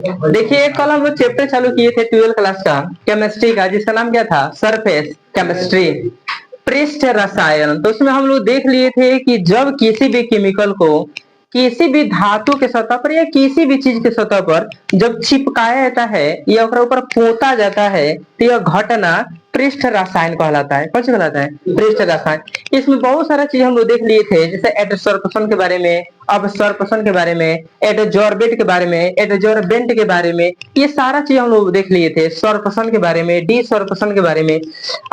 देखिए कल हम लोग चैप्टर चालू किए थे 12th क्लास का केमिस्ट्री का, जिसका नाम क्या था, सरफेस केमिस्ट्री, पृष्ठ रसायन। तो उसमें हम लोग देख लिए थे कि जब किसी भी केमिकल को किसी भी धातु के सतह पर या किसी भी चीज के सतह पर जब चिपकाया जाता है या उसके ऊपर पोता जाता है तो यह घटना पृष्ठ रसायन कहलाता है। कौन सा कहलाता है? पृष्ठ रसायन। इसमें बहुत सारा चीज हम लोग देख लिए थे, जैसे एडसोर्प्शन के बारे में, अबसोर्प्शन के बारे में, एडजॉर्बेट के बारे में, एडजॉर्बेंट के बारे में, ये सारा चीज हम लोग देख लिए थे। सॉर्प्शन के बारे में, डिसॉर्प्शन के बारे में।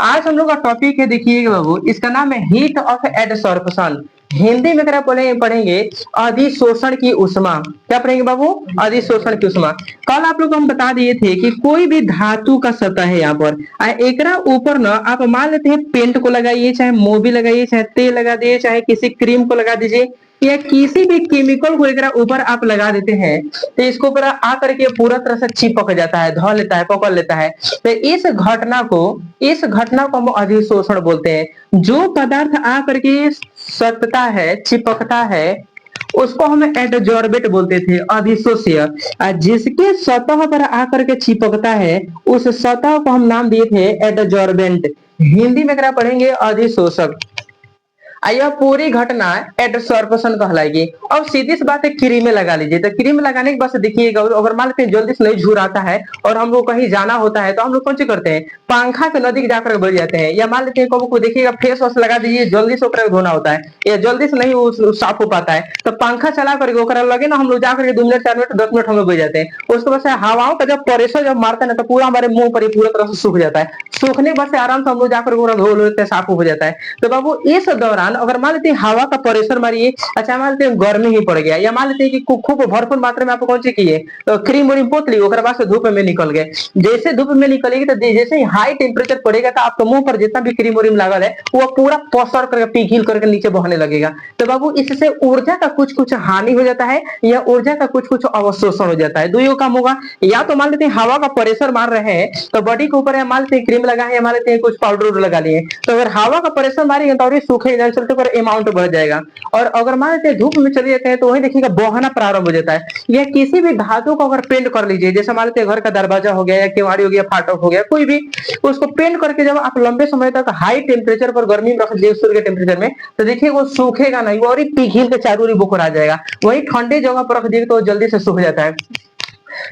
आज हम लोग का टॉपिक है, देखिएगा बाबू, इसका नाम है हीट ऑफ एडसोर्प्शन। हिंदी में अगर पढ़ेंगे अधिशोषण की उष्मा। क्या पढ़ेंगे बाबू? अधिशोषण की उष्मा। कल आप लोग को हम बता दिए थे कि कोई भी धातु का सतह है यहाँ पर, एकरा ऊपर ना आप मान लेते हैं पेंट को लगाइए, चाहे मोबिल लगाइए, चाहे तेल लगा दिए, चाहे किसी क्रीम को लगा दीजिए, या किसी भी केमिकल को एकरा ऊपर आप लगा देते हैं तो इसको ऊपर आकर के पूरा तरह से चिपक जाता है, धो लेता है, पकड़ लेता है। तो इस घटना को हम अधिशोषण बोलते हैं। जो पदार्थ आकर के सटता है, चिपकता है, उसको हम एडजॉर्बेट बोलते थे, अधिशोष्य। जिसके सतह पर आकर के चिपकता है उस सतह को हम नाम दिए थे एडजॉर्बेंट। हिंदी में अगर पढ़ेंगे अधिशोषक। यह पूरी घटना एडसोर्प्शन कहलाएगी। अब सीधी सी बात है, क्रीम में लगा लीजिए। तो क्रीम लगाने के बाद देखिएगा, अगर मान लेते हैं जल्दी से नहीं झूर आता है और हम लोग कहीं जाना होता है तो हम लोग कौन सी करते हैं, पंखा के नजदीक जाकर बैठ जाते हैं। या मान लेते हैं को देखिएगा फेस वॉश लगा दीजिए, जल्दी से ऊपर धोना होता है या जल्दी से नहीं साफ हो पाता है, तो पंखा चला करके लगे ना हम लोग जाकर 2 मिनट 4 मिनट 10 मिनट हम लोग बैठ जाते हैं। उसके बाद हवाओं का जब प्रेशर जब मारता है ना तो पूरा हमारे मुंह पर ही पूरा तरह से सूख जाता है। सूखने के बाद आराम से हम लोग जाकर धो लेते हैं, साफ हो जाता है। तो बाबू इस दौरान अगर मान लेते हैं हवा का प्रेशर मारिए, अच्छा मान लेते हैं गर्मी ही पड़ गया, या मान लेते हैं कि खूब भरपूर मात्रा में आप कौन सी किए तो क्रीम व्रीम पोत ली, उसके बाद धूप में निकल गए। जैसे धूप में निकलेगी तो जैसे ही हाई टेम्परेचर पड़ेगा तो आपके मुंह पर जितना भी क्रीम व्रीम लागल है वो पूरा पसर करके पिघल करके नीचे बहने लगेगा। तो बाबू इससे ऊर्जा का कुछ कुछ हानि हो जाता है या ऊर्जा का कुछ कुछ अवशोषण हो जाता है। दो काम होगा, या तो मान लेते हैं हवा का प्रेशर मार रहे हैं तो बॉडी के ऊपर मान लेते हैं क्रीम लगा है, मान लेते हैं कुछ पाउडर लगा लिए, तो अगर हवा का प्रेशर मारेंगे तो और सूखेगा, चलते पर अमाउंट बढ़ जाएगा। और अगर मान लेते हैं धूप में चले जाते हैं तो वही देखिएगा बहना प्रारंभ हो जाता है। या किसी भी धातु को अगर पेंट कर लीजिए, जैसे मान लेते हैं घर का दरवाजा हो गया या केवाड़ी हो गया, फाटक हो गया, कोई भी, उसको पेंट करके जब आप लंबे समय तक हाई टेम्परेचर पर गर्मी में रख दीजिए, सूर्य के टेम्परेचर में, तो देखिए वो सूखेगा नहीं, वो और पिघल के चारों ओर बुखर आ जाएगा। वही ठंडे जगह पर रख दिए तो जल्दी से सूख जाता है।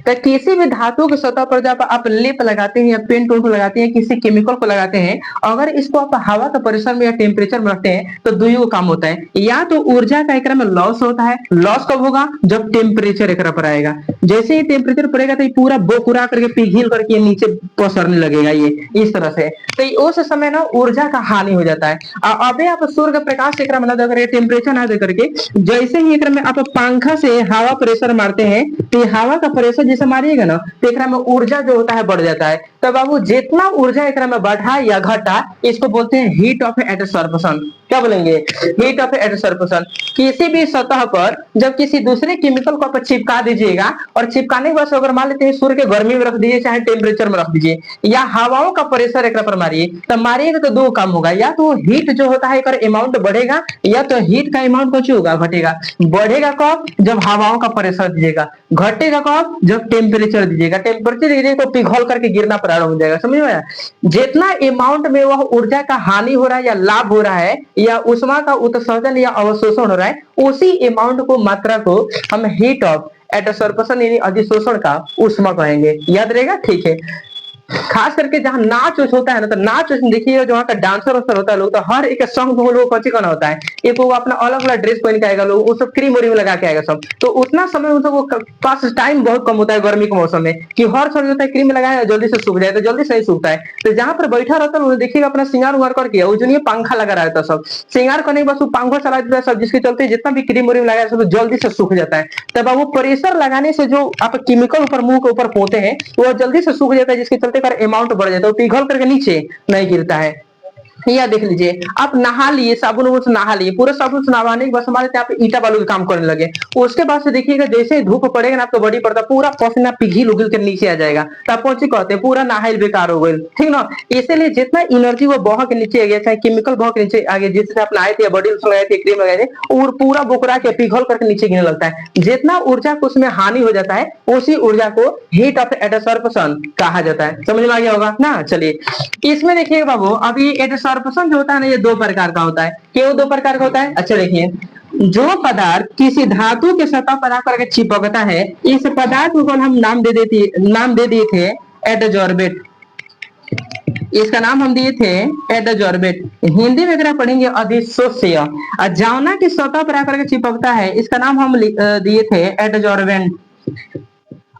तो किसी भी धातु की सतह पर जब आप लेप लगाते हैं या पेंट को लगाते हैं, किसी केमिकल को लगाते हैं, अगर इसको आप हवा के प्रेशर में या टेम्परेचर में रखते हैं तो दो काम होता है, या तो ऊर्जा का एकरा में लॉस होता है। लॉस कब होगा? जब टेम्परेचर एकरा पर आएगा। जैसे ही टेम्परेचर पड़ेगा तो ये पूरा बोकुरा करके पिघल करके नीचे पसरने लगेगा, ये इस तरह से। तो उस समय ना ऊर्जा का हानि हो जाता है। अबे आप सूर्य का प्रकाश एकरा में ना देकर टेम्परेचर ना दे करके जैसे ही एकरा में आप पंखा से हवा प्रेशर मारते हैं तो हवा का प्रेशर जैसे मारिएगा ना तो एकरा में ऊर्जा जो होता है बढ़ जाता है। तो बाबू जितना ऊर्जा एकरा में बढ़ा या घटा इसको बोलते हैं हीट ऑफ एडसोर्प्शन। क्या बोलेंगे? Heat of adsorption. किसी भी सतह पर जब किसी दूसरे केमिकल को आप चिपका दीजिएगा और चिपकाने के बाद अगर मान लेते हैं सूर्य के गर्मी में रख दीजिए चाहे टेम्परेचर में रख दीजिए या हवाओं का प्रेशर एकरा पर मारिए, तो मारिएगा तो दो काम होगा, या तो हीट जो होता है एक अमाउंट बढ़ेगा या तो हीट का अमाउंट कुछ होगा, घटेगा। बढ़ेगा कब? जब हवाओं का प्रेशर दीजिएगा। घटेगा कब? जब टेम्परेचर दीजिएगा। टेम्परेचर दीजिएगा तो पिघल करके गिरना प्रारंभ हो जाएगा। समझ में? जितना अमाउंट में वह ऊर्जा का हानि हो रहा है या लाभ हो रहा है या उष्मा का उत्सर्जन या अवशोषण हो रहा है, उसी अमाउंट को, मात्रा को हम हीट ऑफ एडसोर्प्शन यानी अधिशोषण का उष्मा कहेंगे। याद रहेगा? ठीक है। खास करके जहाँ नाच होता है ना, तो नाच देखिए जो वहाँ का डांसर होता है लोग, तो हर एक सॉन्ग में लोग कौन करना होता है, एक वो अपना अलग अलग ड्रेस पहन के आएगा, लोग वो सब क्रीम व्रीम लगा के आएगा सब। तो उतना समय उन सबको पास टाइम बहुत कम होता है गर्मी के मौसम में कि हर समय होता है क्रीम लगाया जल्दी से सूख जाए, तो जल्दी से नहीं सूखता है। तो जहाँ पर बैठा रहता है देखिएगा अपना श्रृंगार उंगार करके, वो जो पंखा लगा रहता है सब, श्रृंगार करने के बाद पंखा चला देता है सब, जिसके चलते जितना भी क्रीम व्रीम लगाया सब जल्दी से सूख जाता है। तब वो प्रेशर लगाने से जो आप केमिकल ऊपर मुंह के ऊपर पोते हैं वो जल्दी से सूख जाता है, जिसके चलते अमाउंट बढ़ जाता है, पिघल करके नीचे नहीं गिरता है। या देख लीजिए, आप नहा लिए, साबुन से नहा लिए, पूरा साबुन से नहाने के बाद हमारे यहाँ पे ईटा बालू का काम करने लगे। उसके बाद से देखिएगा जैसे ही धूप पड़ेगा ना आपको बॉडी पड़ता पूरा पसीना पिघल उगल के नीचे आ जाएगा, तब कौन सी कहते हैं पूरा नहाइल बेकार हो गई, ठीक ना। इसीलिए जितना एनर्जी वो बह के नीचे आ गया, चाहे केमिकल बह के नीचे आ गया, जिससे आप नहाए थे, बॉडी लोशन लगाए थे, क्रीम लगाए थे, और पूरा बुकरा के पिघल करके नीचे गिरने लगता है। जितना ऊर्जा को उसमें हानि हो जाता है उसी ऊर्जा को हीट ऑफ एडसॉर्प्शन कहा जाता है। समझ में आ गया होगा ना। चलिए इसमें देखिए बाबू, अभी एडसॉर्प्शन जो होता है ना ये दो प्रकार का होता है। क्यों दो प्रकार का होता है? अच्छा देखिए, जो पदार्थ किसी धातु के सतह पर आकर के चिपकता है, इस पदार्थ को हम नाम दे दिए थे एडजॉर्बेट। इसका नाम हम दिए थे एडजॉर्बेट। हिंदी में अगर आप पढ़ेंगे अधिशोष्य। जावना की सतह पर आकर के चिपकता है, इसका नाम हम दिए थे एडजॉर्बेंट,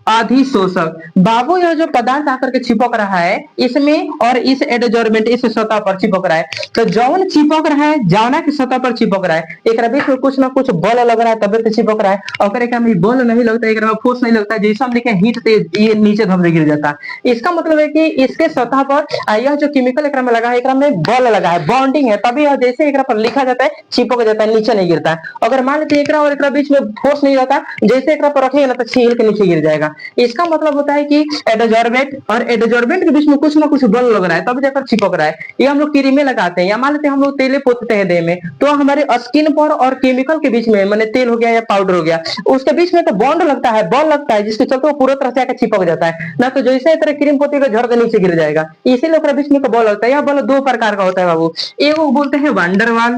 अधिशोषक। बाबू यह जो पदार्थ आकर के चिपक रहा है इसमें, और इस एडजॉर्बेंट इस सतह पर चिपक रहा है, तो जौन चिपक रहा है जौना की सतह पर चिपक रहा है, एक बीच में कुछ ना कुछ बल लग रहा है तभी तो चिपक रहा है। अगर एक में बल नहीं लगता, एक में फोर्स नहीं लगता, जैसा हम लिखे हीट से ये नीचे धमसे गिर जाता है। इसका मतलब है कि इसके सतह पर यह जो केमिकल एक में लगा है, एक में बल लगा है, बॉन्डिंग है, तभी यह जैसे एक पर लिखा जाता है चिपक जाता है, नीचे नहीं गिरता है। अगर मान लेते एक और एक बीच में फोर्स नहीं रहता, जैसे एक पर रखेगा ना तो छील के नीचे गिर जाएगा। इसका मतलब होता है कि एडजॉर्बेंट और एडजॉर्बेंट के बीच में कुछ ना कुछ बल लग रहा है तब जाकर चिपक रहा है। ये हम लोग क्रीमें लगाते हैं, या मान लेते हैं हम लोग तेले पोतते हैं देह में, तो हमारे स्किन पर और केमिकल के बीच में, माने तेल हो गया या पाउडर हो गया, उसके बीच में तो बॉन्ड लगता है, बॉल लगता है, जिसके चलते वो पूरा तरह से आकर चिपक जाता है ना। तो जैसे तरह क्रीम पोतेगा झड़ के नीचे गिर जाएगा, इसीलिए बीच में बॉल लगता है। यह बॉल दो प्रकार का होता है बाबू, एक बोलते हैं वंडरवाल,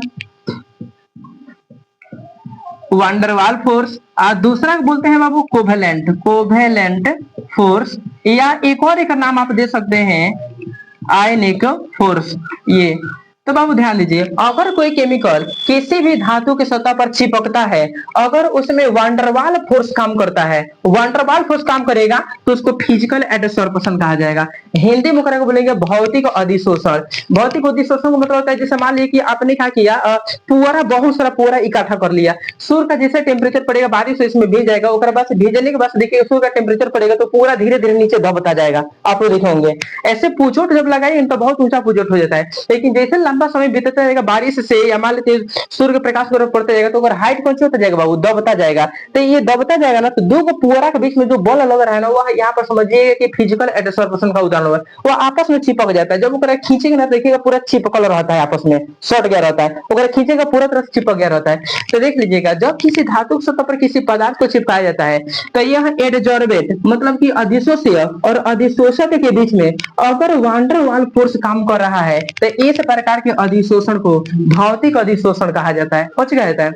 वंडरवाल फोर्स, और दूसरा बोलते हैं बाबू कोवेलेंट, कोवेलेंट फोर्स, या एक और एक नाम आप दे सकते हैं आयनिक फोर्स। ये तो बाबू ध्यान दीजिए, अगर कोई केमिकल किसी भी धातु के सतह पर चिपकता है, अगर उसमें वंडरवाल फोर्स काम करता है, वंडरवाल फोर्स काम करेगा तो उसको फिजिकल एडसॉर्प्शन कहा जाएगा। हिंदी में को बोलेंगे भौतिक अधिशोषण। भौतिक अधिशोषण का मतलब होता है जैसे मान लीजिए कि आपने क्या किया, पूरा बहुत सारा पूरा इकट्ठा कर लिया, सूर्य का जैसे टेम्परेचर पड़ेगा बारिश इसमें भीज जाएगा, उसके बाद भीजने के बाद देखिए सूर्य का टेम्परेचर पड़ेगा तो पूरा धीरे धीरे नीचे दबता जाएगा, आप लोग देखे होंगे। ऐसे पूछोट जब लगाए इनका बहुत ऊंचा पूछोट हो जाता है, लेकिन जैसे लंबा समय बीतता जाएगा बारिश से, या मान लेते सूर्य के प्रकाश की पड़ता जाएगा, तो अगर हाइट कौन सी होता जाएगा बाबू, दबता जाएगा। तो ये दबता जाएगा ना, तो दो को पूरा के बीच में जो बल लग रहा है ना, वो यहाँ पर समझिए कि फिजिकल एडसॉर्प्शन का उदाहरण है। वो आपस में चिपक जाता है, जब वो खींचेगा ना देखिएगा पूरा चिपकल रहता है, आपस में सट गया रहता है, वो खींचेगा पूरा तरह से चिपक गया रहता है। तो देख लीजिएगा, जब किसी धातु सतह पर किसी पदार्थ को चिपकाया जाता है तो यह एडजॉर्बेट मतलब कि अधिशोष्य और अधिशोषक के बीच में अगर वांडर वाल फोर्स काम कर रहा है तो इस प्रकार के अधिशोषण को भौतिक अधिशोषण कहा जाता है। कुछ कहा जाता है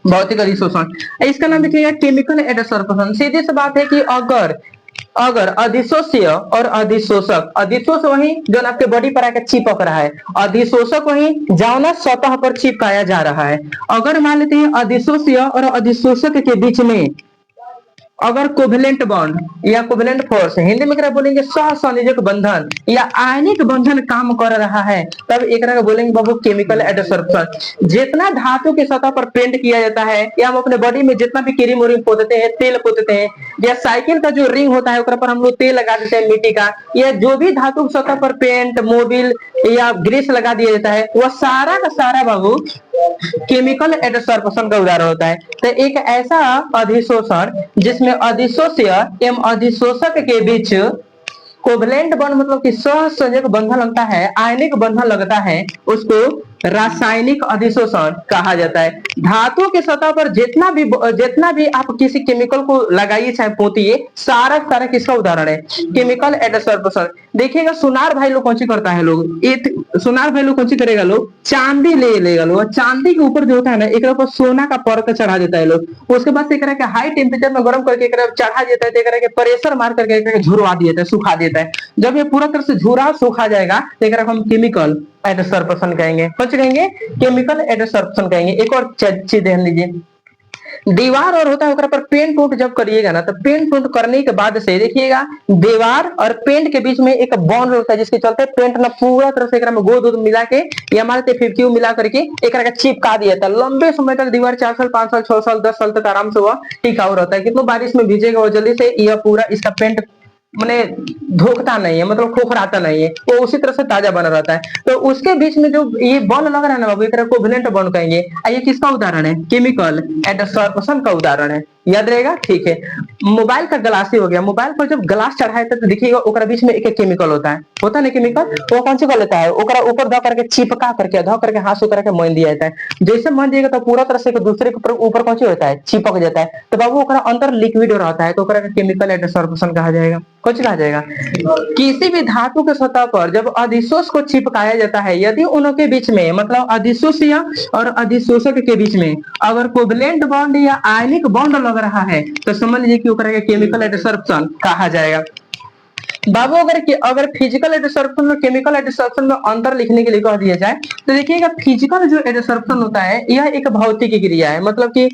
भौतिक अधिशोषण। इसका नाम देखिएगा केमिकल एडसॉर्प्शन। सीधी सी बात है कि अगर अगर अधिशोष्य और अधिशोषक, अधिशोष वही जो आपके बॉडी पर आकर चिपक रहा है, अधिशोषक वही जौना सतह पर चिपकाया जा रहा है। अगर मान लेते हैं अधिशोष्य और अधिशोषक के बीच में अगर कोवेलेंट बॉन्ड या कोवेलेंट फोर्स, हिंदी में बोलेंगे सहसंयोजक बंधन या आयनिक बंधन काम कर रहा है, तब एक बोलेंगे बाबू केमिकल एडसॉर्प्शन। जितना धातु के सतह पर पेंट किया जाता है, या हम अपने बॉडी में जितना भी क्रीम उरीम पोतते हैं, तेल पोतते हैं, या साइकिल का जो रिंग होता है ऊपर पर हम लोग तेल लगा देते हैं मिट्टी का, या जो भी धातु के सतह पर पेंट मोबिल या ग्रीस लगा दिया जाता है, वह सारा का सारा बाबू केमिकल एडसॉर्प्शन का उदाहरण होता है। तो एक ऐसा अधिशोषण जिसमें अधिशोष्य एवं अधिशोषक के बीच कोवेलेंट बॉन्ड मतलब कि सहसंयोजक बंधन लगता है, आयनिक बंधन लगता है, उसको रासायनिक अधिशोषण कहा जाता है। धातु के सतह पर जितना भी आप किसी केमिकल को लगाइए चाहे पोतिए, सारा सारा किसका उदाहरण है, केमिकल एडसॉर्प्शन। देखिएगा सुनार भाई लोग कौन सी करता है, लोग सुनार भाई लोग कौन सी करेगा, लोग चांदी ले लेगा, लोग चांदी के ऊपर जो होता है ना एक पर सोना का परत चढ़ा देता है लोग, उसके बाद से हाई टेम्परेचर में गर्म करके चढ़ा देता है, तो प्रेशर मार करके झुरवा देता है, सुखा देता है। जब ये पूरा तरह से झुरा सूखा जाएगा तो हम केमिकल एडसॉर्प्शन कहेंगे। कुछ कहेंगे केमिकल एडसॉर्प्शन कहेंगे। एक और चीज ध्यान लीजिए, दीवार और होता है पर पेंट उंट जब करिएगा ना, तो पेंट उंट करने के बाद से देखिएगा दीवार और पेंट के बीच में एक बॉन्ड होता है, जिसके चलते पेंट ना पूरा तरह से में गोद मिला के या मारते 50 मिला करके एक चिपका दिया था। लंबे समय तक दीवार 4 साल 5 साल 6 साल 10 साल तक आराम से वह टिकाऊ रहता है। कितना बारिश में भीजेगा वो जल्दी से, यह पूरा इसका पेंट मैंने धोखता नहीं है, मतलब खोखराता नहीं है, वो उसी तरह से ताजा बना रहता है। तो उसके बीच में जो ये बॉन्ड लग रहा है ना बाबू, एक तरह कोवेलेंट बॉन्ड कहेंगे। ये किसका उदाहरण है? केमिकल एडसोर्प्शन का उदाहरण है। याद रहेगा, ठीक है। मोबाइल का ग्लास ही हो गया, मोबाइल पर जब ग्लास चढ़ाए तो देखिएगा ओकरा बीच में एक एक केमिकल होता है ना केमिकल। वो कौन सी कर लेता है, ओकरा ऊपर ध करके चिपका करके ध करके हाथ से करके मोइन दिया जाता है। जैसे मोइन दिएगा तो पूरा तरह से एक दूसरे के ऊपर कौन सी होता है, चिपक जाता है। तो बाबू ओकरा अंदर लिक्विड रहता है, तो ओकरा केमिकल एडसोर्प्शन कहा जाएगा। कुछ कहा जाएगा, किसी भी धातु के सतह पर जब अधिशोष को चिपकाया जाता है, यदि उनके बीच में मतलब अधिशोषीय और अधिशोषक के बीच में अगर कोवलेंट बॉन्ड या आयनिक बॉन्ड लग रहा है तो समझ लीजिए कि ओकरा केमिकल एडसोर्प्शन कहा जाएगा। बाबू अगर फिजिकल एडसोर्प्शन और केमिकल एडसोर्प्शन में अंतर लिखने के लिए कह दिया जाए तो देखिएगा, फिजिकल जो एडसोर्प्शन होता है यह एक भौतिक क्रिया है। मतलब कि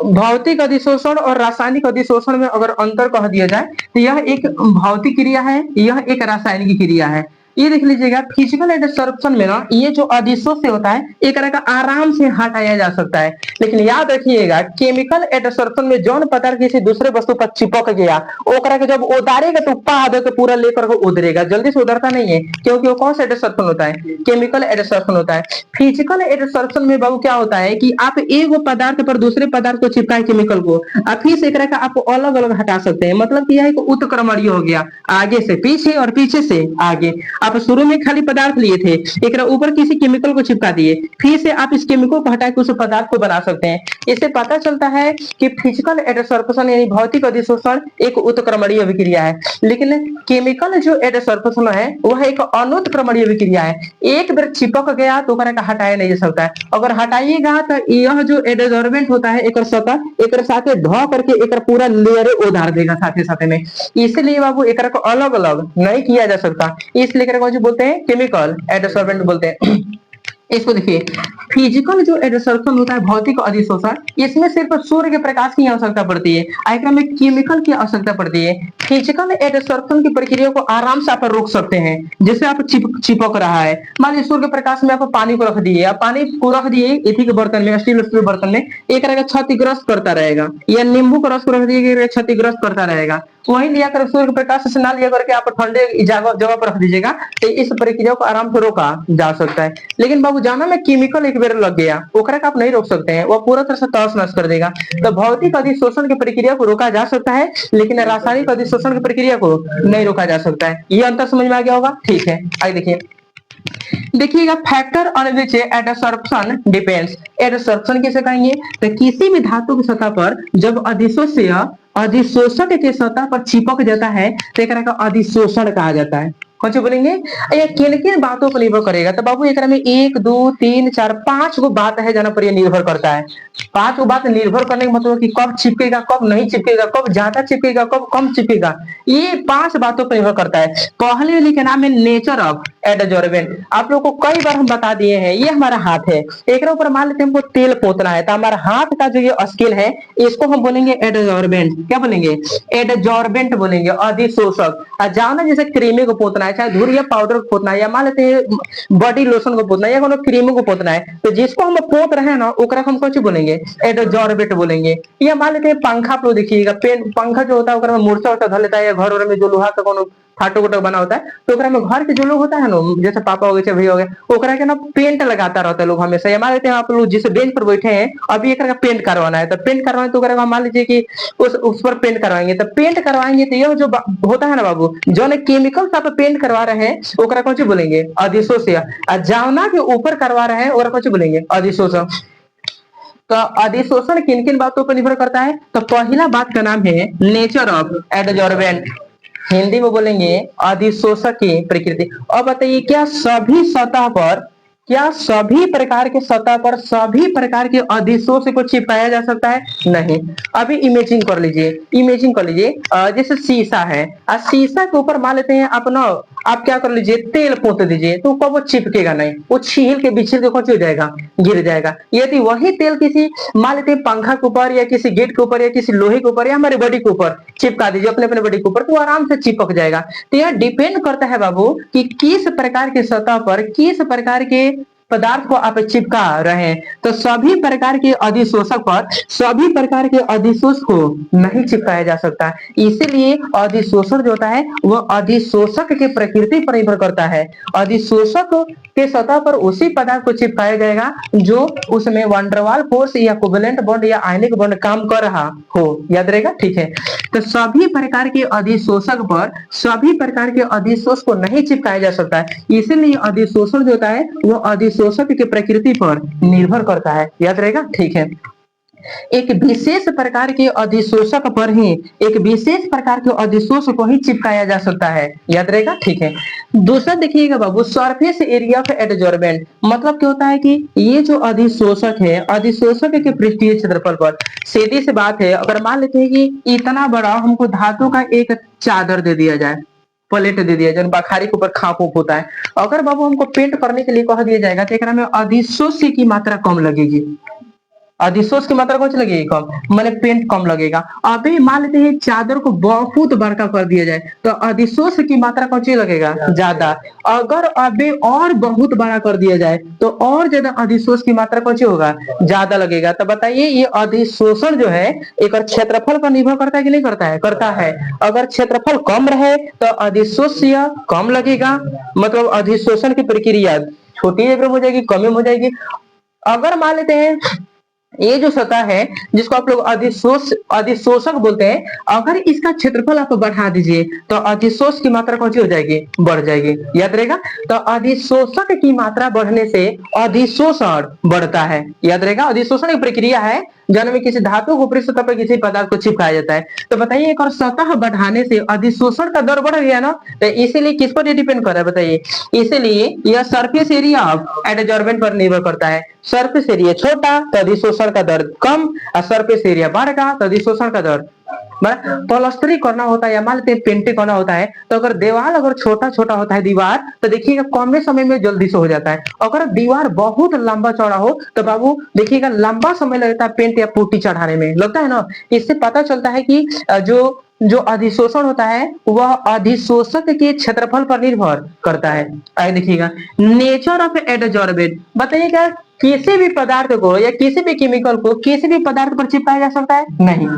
भौतिक अधिशोषण और रासायनिक अधिशोषण में अगर अंतर कह दिया जाए तो यह एक भौतिक क्रिया है, यह एक रासायनिक क्रिया है। ये देख लीजिएगा, फिजिकल एडसोर्प्शन में ना ये जो अधिशोष से होता है एक तरह का आराम से हटाया जा सकता है। लेकिन याद रखिएगा, केमिकल एडसोर्प्शन में जौन पदार्थ किसी दूसरे वस्तु पर चिपक गया, ओकरा के जब उतारेगा तो पा दे के पूरा लेकर के उधरेगा, जल्दी से उधरता नहीं है, क्योंकि वो कौन सा एडसोर्प्शन होता है, केमिकल एडसोर्प्शन होता है। फिजिकल एडसोर्प्शन में बाबू क्या होता है कि आप एक पदार्थ पर दूसरे पदार्थ को चिपकाए केमिकल को, आप फिर से एक तरह का आप अलग अलग हटा सकते हैं। मतलब कि यह एक उत्क्रमणीय हो गया, आगे से पीछे और पीछे से आगे। आप शुरू में खाली पदार्थ लिए थे, एक ऊपर किसी केमिकल को चिपका दिए, फिर से आप इस केमिकल को हटा के उस पदार्थ को बना सकते हैं। इससे पता चलता है कि फिजिकल एडसोर्प्शन यानी भौतिक अधिशोषण एक उत्क्रमणीय अभिक्रिया है। लेकिन केमिकल जो एडसोर्प्शन है वह एक अनुत्क्रमणीय अभिक्रिया है। एक बार चिपक गया तो ओकरा का हटाया नहीं जा सकता है। अगर हटाइएगा तो यह जो एडजॉर्बेंट होता है एक सतह एक साथे ध करके एक पूरा लेयर उधार देगा साथे साथे में। इसलिए बाबू एक को अलग अलग नहीं किया जा सकता, इसलिए बोलते हैं केमिकल एडसोर्बेंट बोलते हैं। इसको देखिए, फिजिकल जो एडसोर्प्शन होता है भौतिक अधिशोषण, इसमें सिर्फ सूर्य के प्रकाश की आवश्यकता पड़ती है, आइक्रा में केमिकल की आवश्यकता पड़ती है। फिजिकल एडसोर्प्शन की प्रक्रिया को आराम से आप रोक सकते हैं। जैसे आप चिपक रहा है, मान लीजिए सूर्य के प्रकाश में आप पानी को रख दिए, आप पानी को रख दिए इथी के बर्तन में, स्टील बर्तन में, एक तरह का क्षतिग्रस्त करता रहेगा, या नींबू का रस को रख दिए क्षतिग्रस्त करता रहेगा। वही लिया कर सूर्य प्रकाश से ना लिया करके आप ठंडे जगह पर रख दीजिएगा, तो इस प्रक्रिया को आराम से रोका जा सकता है। लेकिन बाबू जाना में केमिकल एक बार लग गया, ओकरा का आप नहीं रोक सकते हैं, वो पूरा तरह से तहस नहस कर देगा। तो भौतिक अधिशोषण की प्रक्रिया को रोका जा सकता है, लेकिन रासायनिक अधिशोषण की प्रक्रिया को नहीं रोका जा सकता है। ये अंतर समझ में आ गया होगा, ठीक है। आगे देखिएगा, factor on which adsorption depends. Adsorption किसे कहेंगे, तो किसी भी धातु की सतह पर जब अधिशोष्य अधिशोषक के सतह पर चिपक जाता है तो एक तरह का अधिशोषण कहा जाता है। कौन सी बोलेंगे, ये किन किन बातों पर निर्भर करेगा, तो बाबू एक में 1 2 3 4 5 गो बात है जहां पर ये निर्भर करता है। 5 गो बात निर्भर करने का मतलब कि कब चिपकेगा, कब नहीं चिपकेगा, कब ज्यादा चिपकेगा, कब कम चिपकेगा, ये 5 बातों पर निर्भर करता है। पहले वाली का नाम है नेचर ऑफ एडजॉर्बेंट। आप लोगों को कई बार हम बता दिए हैं, ये हमारा हाथ है, एक ऊपर मान लेते हैं हमको तेल पोतना है, तो हमारा हाथ का जो ये स्केल है इसको हम बोलेंगे एडजॉर्बेंट। क्या बोलेंगे, एडजॉर्बेंट बोलेंगे, अधिशोषक। जाना जैसे क्रीमी को पोतना है, चाहे धूल या पाउडर को पोतना है, या मान लेते हैं बॉडी लोशन को पोतना है, या कोनो क्रीम को पोतना है, तो जिसको हम पोत रहे हैं ना ओकरा हम कौन बोलेंगे, एडजॉर्बेंट बोलेंगे। या मान लेते हैं पंखा, आप लोग देखिएगा पेन पंखा जो होता है ओकरा में मूर्छा होता धर लेता है, या घर में जो लोहा का कोनो फाटो गोटो बना होता है, तो ओकरा में घर के जो लोग होता है ना, जैसे पापा हो गए भैया हो गए, ओकरा के ना पेंट लगाता रहता है लोग हमेशा। या मान लेते हैं आप लोग जिस बेंच पर बैठे हैं अभी एक पेंट करवाना है, तो पेंट करवाएं तो ओकरा मान लीजिए कि उस पर पेंट करवाएंगे, तो पेंट करवाएंगे तो यह जो होता है ना बाबू, जो ने केमिकल से आप पेंट करवा रहे हैं ओकरा कौन सी बोलेंगे, अधिशोष्य। जावना के ऊपर करवा रहे हैं ओकरा कौन सी बोलेंगे, अधिशोषक। तो अधिशोषण किन किन बातों पर निर्भर करता है, तो पहला बात का नाम है नेचर ऑफ एडजॉर्बेंट, हिंदी में बोलेंगे अधिशोषक की प्रकृति। अब बताइए, क्या सभी सतह पर, क्या सभी प्रकार के सतह पर सभी प्रकार के अधिशोष को चिपकाया जा सकता है, नहीं। अभी इमेजिंग कर लीजिए, इमेजिंग कर लीजिए जैसे शीशा है, शीशा के ऊपर मान लेते हैं अपना, आप क्या कर लीजिए तेल पोत दीजिए, तो कब वो चिपकेगा नहीं, वो छील के बिछिल के कुछ हो जाएगा, गिर जाएगा। यदि वही तेल किसी मान लेते हैं पंखा के ऊपर या किसी गेट के ऊपर या किसी लोहे के ऊपर या हमारे बॉडी के ऊपर चिपका दीजिए, अपने अपने बॉडी के ऊपर, तो आराम से चिपक जाएगा। तो यह डिपेंड करता है बाबू कि किस प्रकार के सतह पर किस प्रकार के पदार्थ को आप चिपका रहे हैं तो सभी प्रकार के अधिशोषक पर सभी प्रकार के अधिशोष को नहीं चिपकाया जा सकता। इसीलिए अधिशोषण जो होता है वह अधिशोषक के प्रकृति पर निर्भर करता है। अधिशोषक के सतह पर उसी पदार्थ को चिपकाया जाएगा जो उसमें वंडरवाल फोर्स या कोवेलेंट बॉन्ड या आयनिक बॉन्ड काम कर रहा हो। याद रहेगा, ठीक है। तो सभी प्रकार के अधिशोषक पर सभी प्रकार के अधिशोष को नहीं चिपकाया जा सकता है। इसीलिए अधिशोषण जो होता है वो अधिशोषक की प्रकृति पर निर्भर करता है। याद रहेगा, ठीक है। एक विशेष प्रकार के अधिशोषक पर ही एक विशेष प्रकार के अधिशोष को ही चिपकाया जा सकता है। याद रहेगा, ठीक है। दूसरा देखिएगा बाबू, सरफेस एरिया ऑफ एडजॉर्बेंट मतलब क्या होता है कि ये जो अधिशोषक है अधिशोषक के पृष्ठीय क्षेत्रफल पर सीधी सी बात है, अगर मान लेते हैं कि इतना बड़ा हमको धातु का एक चादर दे दिया जाए, प्लेट दे दिया जाए, बखारी के ऊपर खाप होता है, अगर बाबू हमको पेंट करने के लिए कह दिया जाएगा तो एक में अधिशोष की मात्रा कम लगेगी। अधिशोष की मात्रा कौन सी लगेगी? कम, मैंने पेंट कम लगेगा। अभी मान लेते हैं चादर को बहुत बड़का कर दिया जाए तो अधिशोष की मात्रा कौन सी लगेगा? ज्यादा। अगर अभी और बहुत बड़ा कर दिया जाए तो और ज्यादा अधिशोष की मात्रा कौन सी होगा? ज्यादा लगेगा। तो बताइए ये अधिशोषण जो है एक क्षेत्रफल पर निर्भर करता है कि नहीं करता है? करता है। अगर क्षेत्रफल कम रहे तो अधिशोष कम लगेगा, मतलब अधिशोषण की प्रक्रिया छोटी एकदम हो जाएगी, कम हो जाएगी। अगर मान लेते हैं ये जो सतह है जिसको आप लोग अधिशोषक बोलते हैं, अगर इसका क्षेत्रफल आप बढ़ा दीजिए तो अधिशोष की मात्रा कौन सी हो जाएगी? बढ़ जाएगी। याद रहेगा, तो अधिशोषक की मात्रा बढ़ने से अधिशोषण बढ़ता है। याद रहेगा, अधिशोषण एक प्रक्रिया है जन में किसी धातु को ऊपरी सतह पर किसी पदार्थ को चिपकाया जाता है। तो बताइए एक और सतह बढ़ाने से अधिशोषण का दर बढ़ गया ना, तो इसीलिए किस पर डिपेंड कर रहा है बताइए? इसीलिए यह सरफेस एरिया ऑफ एडजॉर्बेंट पर निर्भर करता है। सरफेस एरिया छोटा तो अधिशोषण का दर कम, और सरफेस एरिया बढ़ेगा तो अधिशोषण का दर। प्लास्टरिंग करना होता है या मान लेते हैं पेंटिंग करना होता है, तो अगर दीवार अगर छोटा छोटा होता है दीवार तो देखिएगा कम समय में जल्दी से हो जाता है। अगर दीवार बहुत लंबा चौड़ा हो तो बाबू देखिएगा लंबा समय लगता है पेंट या पुट्टी चढ़ाने में, लगता है ना। इससे पता चलता है कि जो अधिशोषण होता है वह अधिशोषक के क्षेत्रफल पर निर्भर करता है। आगे देखिएगा, नेचर ऑफ एडजॉर्बेंट बताइएगा किसी भी पदार्थ को या किसी भी केमिकल को किसी भी पदार्थ पर चिपकाया जा सकता है? नहीं।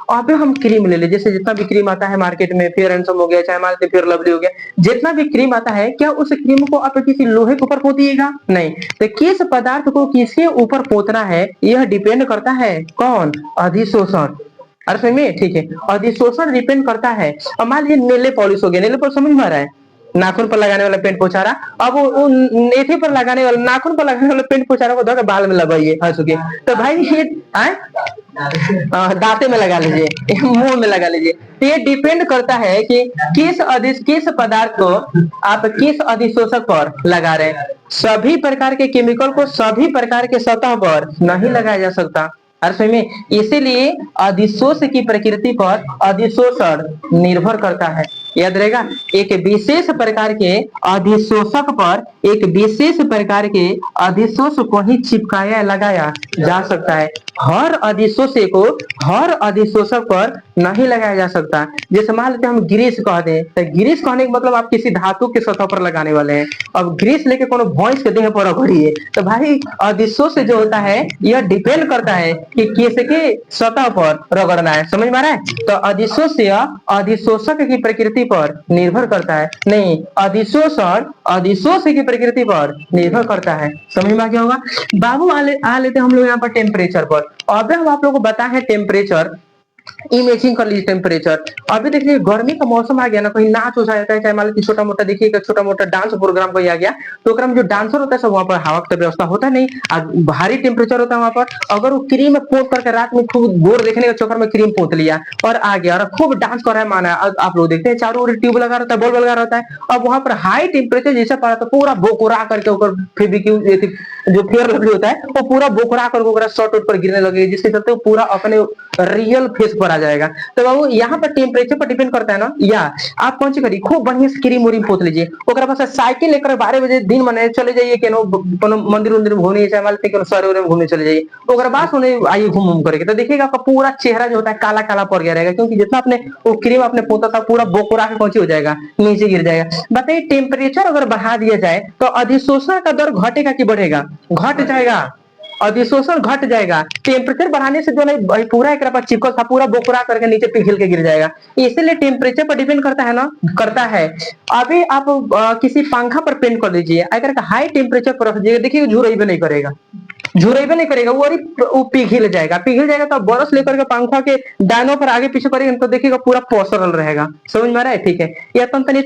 अब हम क्रीम ले ले, जैसे जितना भी क्रीम आता है मार्केट में, फेयर हैंडसम हो गया, चाहे मान लीजिए फेयर लवली हो गया, जितना भी क्रीम आता है, क्या उस क्रीम को आप किसी लोहे के ऊपर पोतिएगा? नहीं। तो किस पदार्थ को किसके ऊपर पोतना है यह डिपेंड करता है कौन? अधिशोषण। अरे में ठीक है, अधिशोषण डिपेंड करता है। अब मान लीजिए नेल पॉलिश हो गया, नेल पॉलिश समझ में आ रहा है? नाखून पर लगाने वाला पेंट पोछारा, अब वो नेथे पर लगाने वाला नाखून पर लगाने वाला पेंट पोछारा को धोकर बाल में लगाइए हंस के, तो भाई ये दांते में लगा लीजिए, मुंह में लगा लीजिए। तो ये डिपेंड करता है कि किस पदार्थ को आप किस अधिशोषक पर लगा रहे हैं। सभी प्रकार के केमिकल को सभी प्रकार के सतह पर नहीं लगाया जा सकता। अर्थ में इसीलिए अधिशोष की प्रकृति पर अधिशोषण निर्भर करता है। याद रहेगा, एक विशेष प्रकार के अधिशोषक पर एक विशेष प्रकार के अधिशोष को ही चिपकाया लगाया जा सकता है। हर अधिशोष को हर अधिशोषक पर नहीं लगाया जा सकता। जैसे मान लेते हम ग्रीस कह दें, तो ग्रीस कहने का मतलब आप किसी धातु के सतह पर लगाने वाले हैं। अब ग्रीस लेके कोनो भैंस के देह पर रगड़िए, तो भाई अधिशोष जो होता है यह डिपेंड करता है कि किसके सतह पर रगड़ना है। समझ में आ रहा है? तो अधिशोष अधिशोषक की प्रकृति पर निर्भर करता है, नहीं अधिशोषण अधिशोष की प्रकृति पर निर्भर करता है। समझ में आ गया होगा बाबू। आ लेते हम लोग यहाँ पर टेम्परेचर पर। अब हम आप लोगों को बताए हैं टेम्परेचर, इमेजिंग कर लीजिए टेम्परेचर। अभी देखिए गर्मी का मौसम आ गया ना, कहीं नाच हो जाता है, चाहे मान लीजिए छोटा मोटा देखिए छोटा मोटा डांस प्रोग्राम कोई आ गया, तो अगर जो डांसर होता है सब वहां पर हवा का व्यवस्था होता नहीं, भारी टेम्परेचर होता है वहां पर। अगर वो क्रीम पोत करके रात में खूब गोर देखने के चक्कर में क्रीम पोत लिया और आ गया और खूब डांस कर रहा है, माना आप लोग देखते हैं चारों ओर ट्यूब लगा रहता है, बल्ब लगा रहता है, अब वहां पर हाई टेम्परेचर जैसे पड़ा तो पूरा बोकोरा करके ऊपर फेविक्विक जो फेयर लवली होता है वो पूरा बोकरा कर बोकरा शॉर्ट आउट पर गिरने लगेगी, जिसके चलते वो पूरा अपने रियल फेस पर आ जाएगा। तो बाबू यहाँ पर टेम्परेचर पर डिपेंड करता है ना, या आप कौन सी करिए खूब बढ़िया से क्रीम उरीम पोत लीजिए, ओकरा पास साइकिल लेकर 12 बजे दिन मने चले जाइए, कोनो मंदिर उंदिर घूमने चाहे मान लीजिए शहर उहर में घूमने चले जाइए, ओकरा बाद उन्हें आइए घूम घूम करके, तो देखिएगा आपका पूरा चेहरा जो होता है काला काला पड़ गया रहेगा, क्योंकि जितना आपने वो क्रीम आपने पोता था पूरा बोकरा के कौन सी हो जाएगा, नीचे गिर जाएगा। बताइए टेम्परेचर अगर बढ़ा दिया जाए तो अधिशोषण का दर घटेगा कि बढ़ेगा? घट जाएगा, अधिशोषण घट जाएगा। टेम्परेचर बढ़ाने से जो है पूरा एक चिपकल था पूरा बोकरा करके नीचे पिघल के गिर जाएगा। इसलिए टेम्परेचर पर डिपेंड करता है ना, करता है। अभी आप किसी पंखा पर पेंट कर दीजिए, अगर हाई टेम्परेचर पर रख दीजिएगा, देखिए झुरइबे नहीं करेगा, झुरइबे नहीं करेगा, वो पिघल जाएगा, पिघल जाएगा तो बरस लेकर के पंखा के डायनों पर आगे पीछे करेगा तो देखिएगा पूरा पसरल रहेगा। समझ में आ रहा है? ठीक है। या तो तेल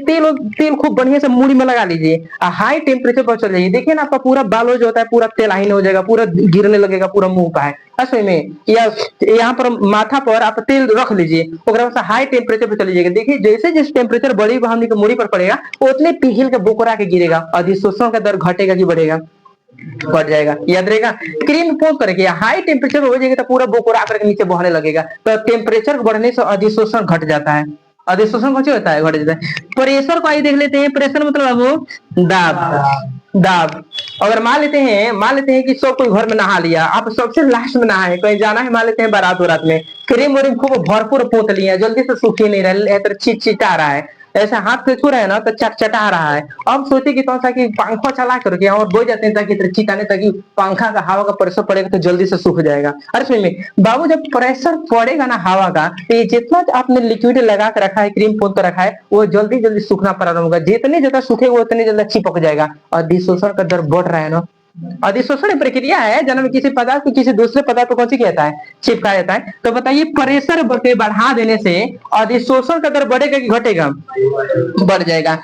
तेल खूब बढ़िया से मुड़ी में लगा लीजिए, हाई टेम्परेचर पर चल जाइए, देखिए ना आपका पूरा बाल जो होता है पूरा तेलाहीन हो जाएगा, पूरा गिरने लगेगा पूरा मुंह का है असली में। या यहाँ पर माथा पर आप तेल रख लीजिए, हाई टेम्परेचर पर चलीजिएगा, देखिए जैसे जिस टेम्परेचर बड़ी हमने के मुड़ी पर पड़ेगा उतने पिघल के बोकरा के गिरेगा, अधिशोषण का दर घटेगा कि बढ़ेगा? बढ़ जाएगा। याद रहेगा, क्रीम पोत करके हाई टेम्परेचर हो जाएगा तो पूरा बोकरा करके नीचे बहने लगेगा, तो टेम्परेचर बढ़ने से अधिशोषण घट जाता है। अधिशोषण कौन होता है? घट जाता है। प्रेशर को आइए देख लेते हैं। प्रेशर मतलब वो दाब, दाब। अगर मान लेते हैं कि सब कोई घर में नहा लिया, आप सबसे लास्ट में नहाए, कहीं जाना है, मान लेते हैं बारात वारात में, क्रीम व्रीम खूब भरपूर पोत लिया, जल्दी से सूख ही नहीं रहा है, चिटचिटा रहा है, ऐसा हाथ से छू रहे हैं ना तो चटचटा रहा है। अब सोचे कि सा कि पंखा चला करके और बो जाते हैं ताकि चिटाने, ताकि पंखा का हवा का प्रेशर पड़ेगा तो जल्दी से सूख जाएगा। अरे सुन में बाबू, जब प्रेशर पड़ेगा ना हवा का, तो ये जितना आपने लिक्विड लगा कर रखा है, क्रीम पोत कर रखा है, वो जल्दी जल्दी सूखना प्रारंभ होगा। जितने ज्यादा सूखेगा उतने ज्यादा चिपक जाएगा और अधिशोषण का दर बढ़ रहा है ना। अधिशोषण प्रक्रिया है जन्म किसी पदार्थ को किसी दूसरे पदार्थ को कौन सी कहता है? चिपका देता है। तो बताइए प्रेशर बढ़ा देने से अधिशोषण का दर बढ़ेगा कि घटेगा? बढ़ जाएगा।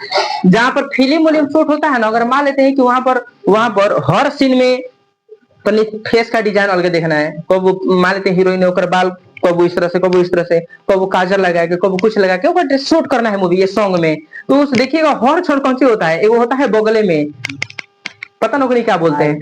जहां पर फिल्म वॉल्यूम शूट होता है ना, अगर मान लेते हैं कि वहां पर हर सीन में फेस का डिजाइन अलग देखना है, कब मान लेते हैं हीरोइन है बाल कब इस तरह से, कब इस तरह से, कब काजल लगा के, कब कुछ लगा के शूट करना है मूवी ये सॉन्ग में, तो देखिएगा हर क्षण कौन सी होता है, वो होता है बगले में, पता नौकरी क्या बोलते हैं,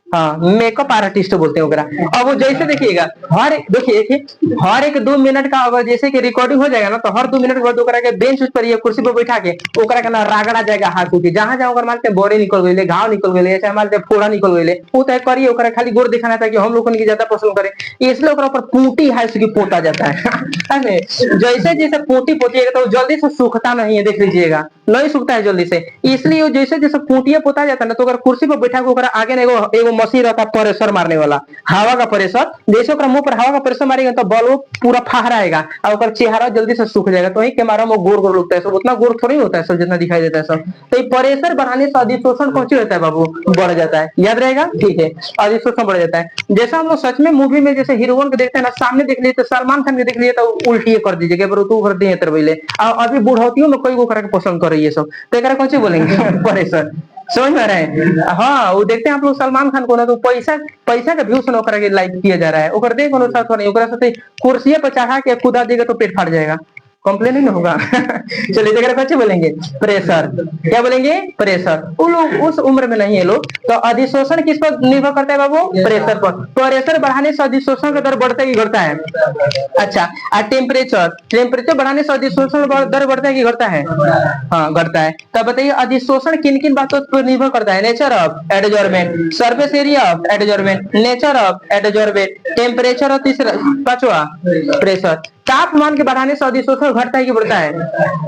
हाँ मेकअप आर्टिस्ट बोलते हैं। अब वो जैसे देखिएगा हर एक 2 मिनट का अगर जैसे कि रिकॉर्डिंग हो जाएगा ना, तो हर 2 मिनट के बाद ओकरा के बेंच पर या कुर्सी पर बैठा के ओकरा के ना रगड़ा जाएगा हाथ के, जहां जहां ओकर मानते बोरे निकल गए, घाव निकल गए, चाहे मानते फोड़ा निकल गए, वो तय करिए ओकरा खाली गोर दिखाना था कि हम लोग की ज्यादा पसंद करे, इसलिए ओकरा ऊपर पूटी है उसकी पोता जाता है जैसे जैसे पूटी पोतिएगा तो जल्दी से सूखता नहीं है, देख लीजिएगा नहीं सूखता है जल्दी से, इसलिए जैसे जैसे पूटिया पोता जाता है ना, तो अगर कुर्सी पर बैठा के आगे एगो मशीन रहता है प्रेशर मारने वाला, हवा का प्रेशर, जैसे ओकरा मुंह पर हवा का प्रेशर मारेगा तो बल पूरा फहराएगा और ओकर चेहरा जल्दी से सूख जाएगा। तो वही कैमरा में गोर गोर लगता है, सब उतना गोर थोड़ी होता है सब जितना दिखाई देता है सब। तो प्रेशर बढ़ाने से अधिशोषण कौन सी होता है बाबू? बढ़ जाता है। याद रहेगा, ठीक है, अधिशोषण बढ़ जाता है। जैसा हम लोग सच में मूवी में जैसे हीरोइन को देखते हैं ना, सामने देख लिए तो सलमान खान के देख लिए तो उल्टी कर दीजिए तू कर दिए तरबैले, अभी बुढ़ौतियों में कोई वो करके पसंद कर रही है सब, तो एक कौन सी बोलेंगे प्रेशर। समझ में आ रहा है? हाँ वो देखते हैं आप लोग सलमान खान को ना, तो पैसा का व्यू से ओकरा के लाइक किया जा रहा है, ओकर देख नहीं कुर्सी पर चढ़ा के कूदा देगा तो पेट फाट जाएगा, कंप्लेन नहीं होगा चलिए देखा बच्चे बोलेंगे प्रेशर, क्या बोलेंगे? प्रेशर। वो लोग उस उम्र में नहीं है लोग। तो अधिशोषण किस पर निर्भर करता है बाबू? प्रेशर पर। प्रेशर बढ़ाने से अधिशोषण का दर बढ़ता है कि घटता है? अच्छा, टेम्परेचर बढ़ाने से अधिशोषण दर बढ़ता है कि घटता है? हाँ घटता है। तब बताइए अधिशोषण किन किन बातों पर निर्भर करता है? Nature of adsorbent, surface area of adsorbent, nature of adsorbent, temperature और तीसरा पांचवा प्रेशर। तापमान के बढ़ाने से अधिशोषण घटता है कि बढ़ता है?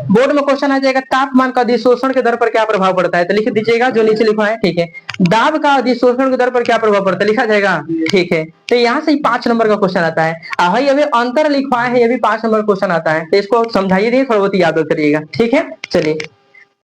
बोर्ड में क्वेश्चन आ जाएगा तापमान का अधिशोषण के दर पर क्या प्रभाव पड़ता है, तो लिख दीजिएगा जो नीचे लिखा है, ठीक है। दाब का अधिशोषण के दर पर क्या प्रभाव पड़ता है लिखा जाएगा, ठीक है। तो यहाँ से 5 नंबर का क्वेश्चन आता है। भाई अभी अंतर लिखवाए है, ये भी 5 नंबर क्वेश्चन आता है, तो इसको समझाइए, थोड़ा बहुत याद करिएगा, ठीक है। चलिए